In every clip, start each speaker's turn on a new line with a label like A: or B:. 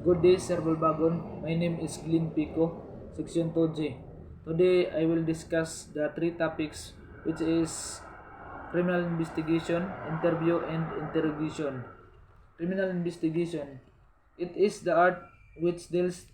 A: Good day, Sir Bulbagon. My name is Glenn Pico, Section 2G. Today, I will discuss the three topics, which is criminal investigation, interview, and interrogation. Criminal investigation. It is the art which deals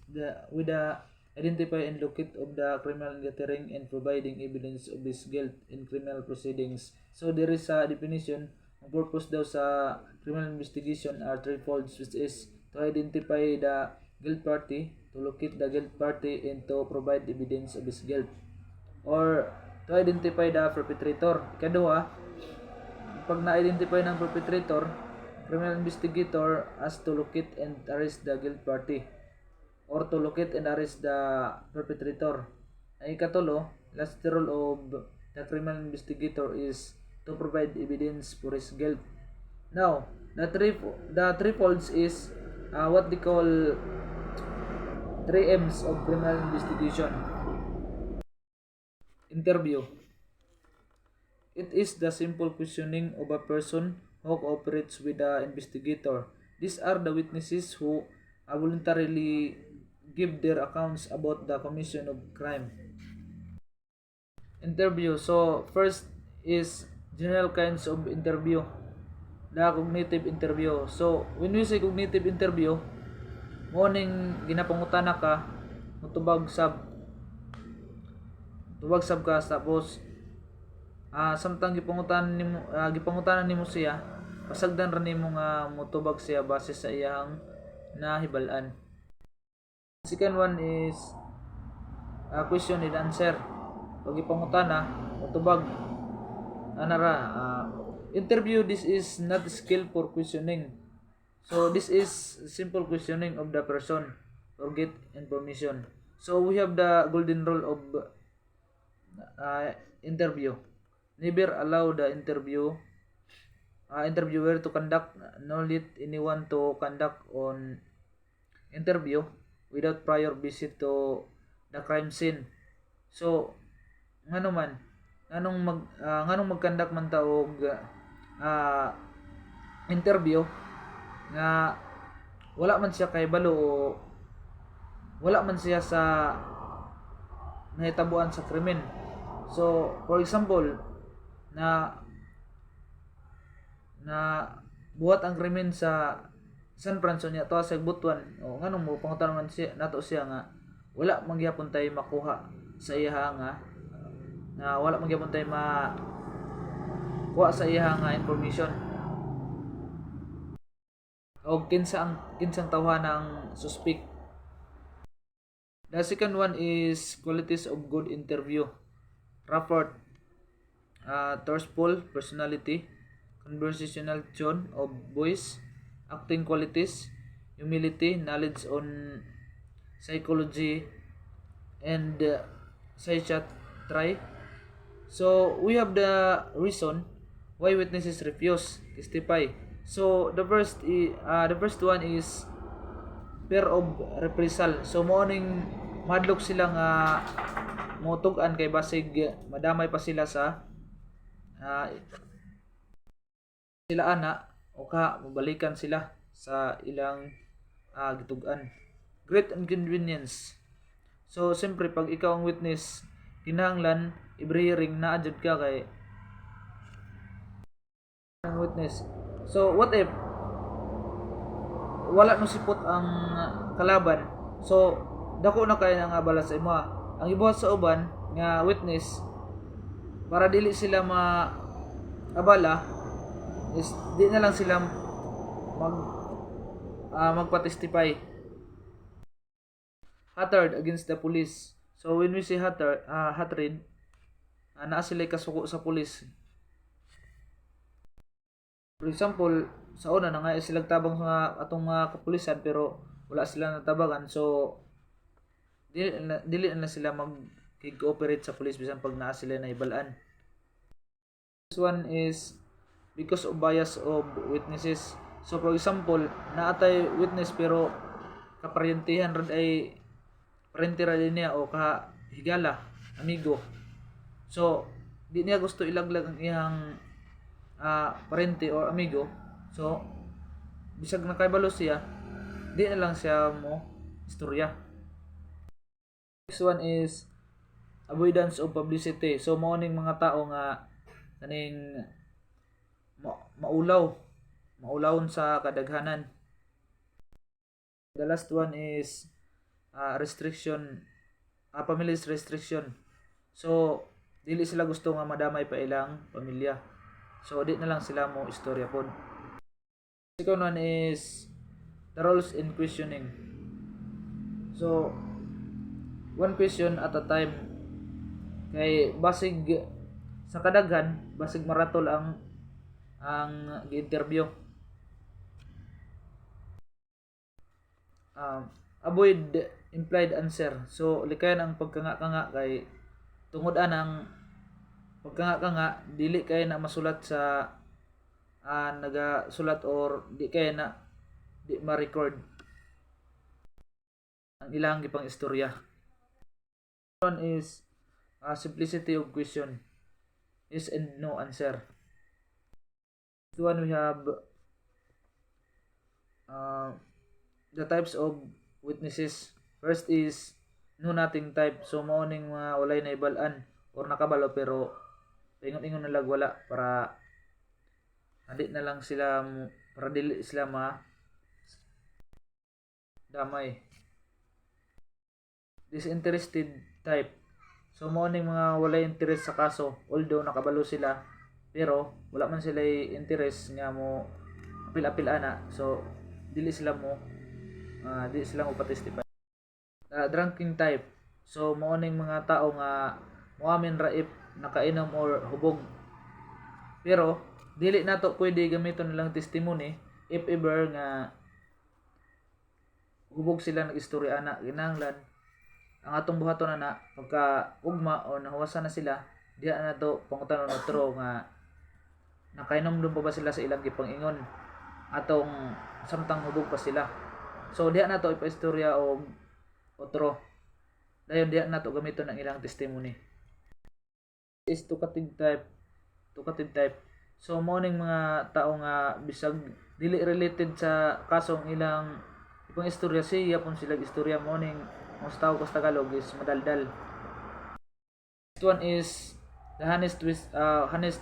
A: with the identify and locate of the criminal gathering and providing evidence of his guilt in criminal proceedings. So there is a definition. Ang purpose daw sa criminal investigation are threefold, which is to identify the guilt party, to locate the guilt party, and to provide evidence of his guilt. Or to identify the perpetrator. Ikaduha, pag na-identify ng perpetrator, criminal investigator has to locate and arrest the guilt party or to locate and arrest the perpetrator. Ang ikatulo, last role of the criminal investigator is to provide evidence for his guilt. Now, the three folds is what they call 3 M's of criminal investigation. Interview. It is the simple questioning of a person who cooperates with the investigator. These are the witnesses who voluntarily give their accounts about the commission of crime. Interview. So, first is general kinds of interview. The cognitive interview. So, when we say cognitive interview, morning ginapangutana ka, mutubag sab ka tapos samtang gipangutanan nimo siya, pasagdan ra nimo nga mutubag siya base sa iyang nahibal-an. Second one is question and answer. Pag ipangutana, mutubag anara interview. This is not skill for questioning. So this is simple questioning of the person or get information. So we have the golden rule of interview. Never allow the interviewer to conduct, nor let anyone to conduct on interview without prior visit to the crime scene. So nganong mag-conduct man ta og interview nga wala man siya kay balo o wala man siya sa nahitabuan sa krimen. So for example, na buhat ang krimen sa San Francisco niya to sa Butuan, o nganong mo pangutanon siya nato siya nga wala magyapon tay makuha sa iya nga wala magyapon tay makuha sa iya nga information o kinsang tawhan ng suspect. The second one is qualities of good interview. Rapport, truthful personality, conversational tone of voice, acting qualities, humility, knowledge on psychology, and psychiatry. So we have the reason why witnesses refuse testify. So the first one is fear of reprisal. So morning madlok sila nga motugan kay basig madamay pa sila sa sila ana o mabalikan sila sa ilang gitugan. Great inconvenience. So siyempre pag ikaw ang witness, kinahanglan every hearing na adjud ka kay ang witness. So what if wala no sipot ang kalaban, so dako na kay nga abala sa imo. Ang ibuhat sa uban nga witness para dili sila abala is di na lang sila magpa-testify. Hatred against the police. So when we say hatred, naa sila kasuko sa police. For example, sa una na nga sila tabang sa atong mga kapulisan pero wala sila natabangan, so dili na sila mag-cooperate sa police bisan pag naa sila nahibalaan. This one is because of bias of witnesses. So for example, naatay witness pero kaparyentihan rad ay parente ra din niya o kahigala, amigo. So di niya gusto ilaglag ang iyang parente or amigo. So bisag nakaibalo siya, di na lang siya mo istorya. Next one is avoidance of publicity. So mao ning mga tao nga kaning maulawon sa kadaghanan. The last one is restriction, family's restriction. So dili sila gusto nga madamay pa ilang pamilya. So di na lang sila mo istorya pod. Second one is the roles in questioning. So one question at a time, kay basig sa kadaghan basig maratol ang gi-interview. Avoid implied answer. So likayan ang pagkanga-kanga kay tungod anang pagkanga-kanga dili kay na masulat sa nagasulat or di kay na di ma-record ang ilang gipang istorya. One is simplicity of question, yes and no answer. This one we have the types of witnesses. First is no nothing type. So mao ning mga walay na ibalan or nakabalo pero ingon-ingon na lag wala para adi na lang sila para dili sila damay. Disinterested type. So mao ning mga walay interest sa kaso although nakabalo sila pero wala man sila interest nga mo apil-apil ana. So dili sila mo pa-testify. Drinking type. So mao ning mga tao nga moamin ra if nakainom or hubog. Pero dili nato pwede gamiton lang testimony if ever nga hubog sila nag-istorya ana kinahanglan ang atong buhaton na pagka ugma o nahuwasan na sila diha na to pangutanon otro nga nakainom dun pa ba sila sa ilang gipang-ingon atong samtang hubog pa sila. So diha na to ipa-istorya og otro dayon diha na to gamiton ang ilang testimony. Is talkative type. So mao ning mga tao nga bisag dili related sa kasong ilang ipang istorya siya pon sila istorya mo ning most tao ko sa Tagalog is madaldal. Next one is the honest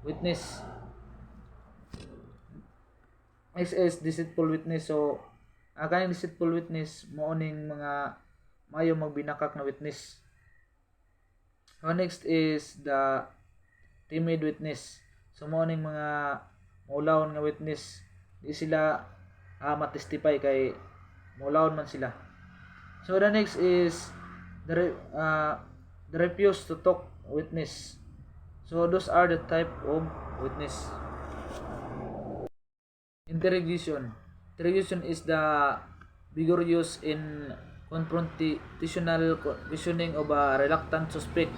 A: witness. Next is deceitful witness. So kaning deceitful witness mo ning mga mayo magbinakak na witness. So next is the timid witness. So mo ning mga maulawon nga witness di sila matestify kay maulawon man sila. So the next is the refuse to talk witness. So those are the type of witness. Interrogation is the vigorous in confrontational questioning of a reluctant suspect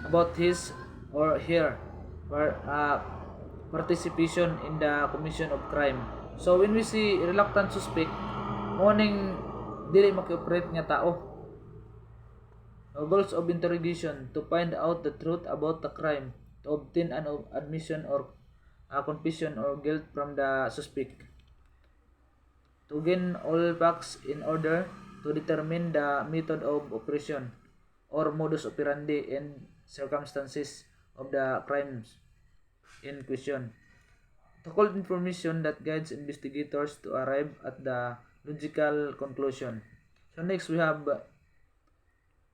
A: about his or her participation in the commission of crime. So when we see reluctant suspect, morning dili maki-operate nga tao. Goals of interrogation: to find out the truth about the crime, to obtain an admission or confession or guilt from the suspect, to gain all facts in order to determine the method of operation or modus operandi and circumstances of the crimes in question, to collect information that guides investigators to arrive at the logical conclusion. So next we have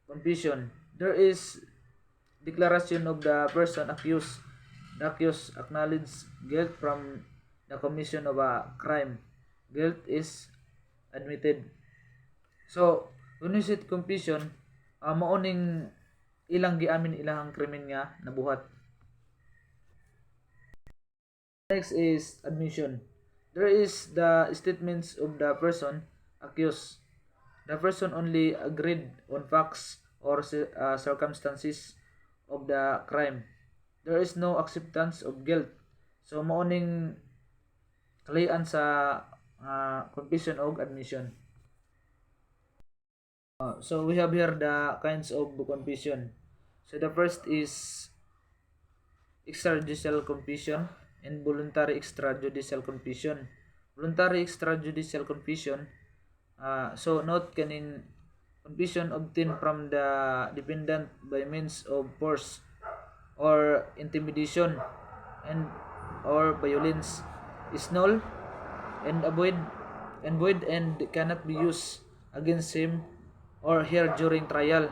A: confession. There is declaration of the person accused. The accused acknowledges guilt from the commission of a crime. Guilt is admitted. So when we say confession, mao ning ilang giamin ilang krimen nga nabuhat. Next is admission. There is the statements of the person accused. The person only agreed on facts or circumstances of the crime. There is no acceptance of guilt. So mao ning kalayan sa confession o admission. So we have here the kinds of confession. So the first is extrajudicial confession and voluntary extrajudicial confession. Voluntary extrajudicial confession So note kaning confession obtained from the defendant by means of force or intimidation and or violence is null and void and cannot be used against him or her during trial.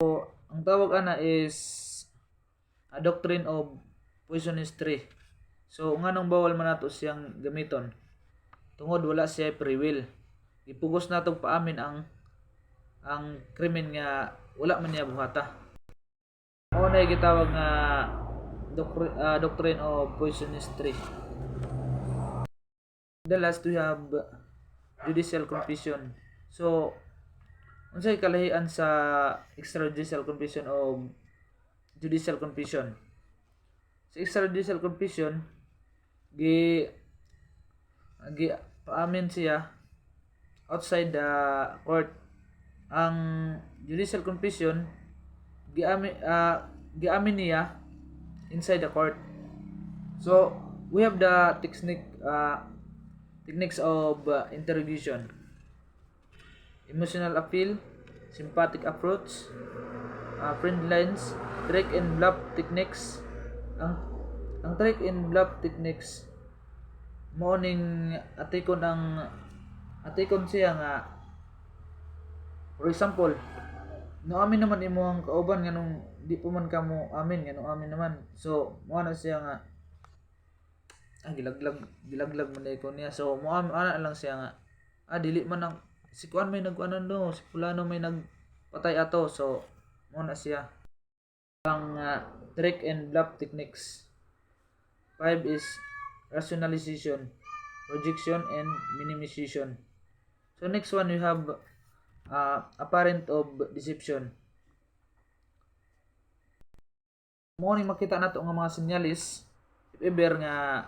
A: So ang tawag ana is a doctrine of poisonous tree. So nganong bawal man nato siyang gamiton? Tungod wala siya free will. Ipugos natong paamin ang krimen nga wala man niya buhata. Mao na gitawag nga doctrine of poisonous tree. The last we have judicial confession. So unsay kalahian sa extrajudicial confession o judicial confession? Sa extrajudicial confession gi paamin siya outside the court. Ang judicial confession giamin niya inside the court. So we have the techniques of interrogation: emotional appeal, sympathetic approach, friend lines, trick and bluff techniques. Ang trick and bluff techniques mo ning atikon siya nga, for example, no amin naman imo ang kauban nganong di pa man kamo amin nganong amin naman. So mo na siya nga gilaglag man ko niya. So mo ana lang siya nga dili man ang si kuan may nagkuanan no, si fulano may nagpatay ato. So mo na siya ang trick and bluff techniques. 5 is rationalization, projection and minimization. So next one we have apparent of deception. Mo ni makita nato nga mga senyalis if ever nga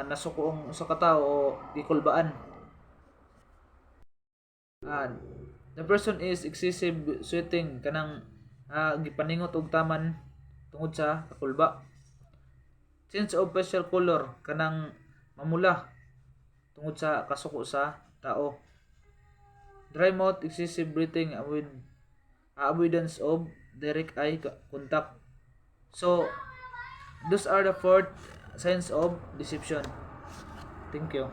A: nasuko sa katawo o gikulbaan. The person is excessive sweating, kanang gipaningot og taman tungod sa kakulba. Change of facial color, kanang mamula tungod sa kasuko sa tao. Dry mouth, excessive breathing with avoidance of direct eye contact. So those are the 4 signs of deception. Thank you.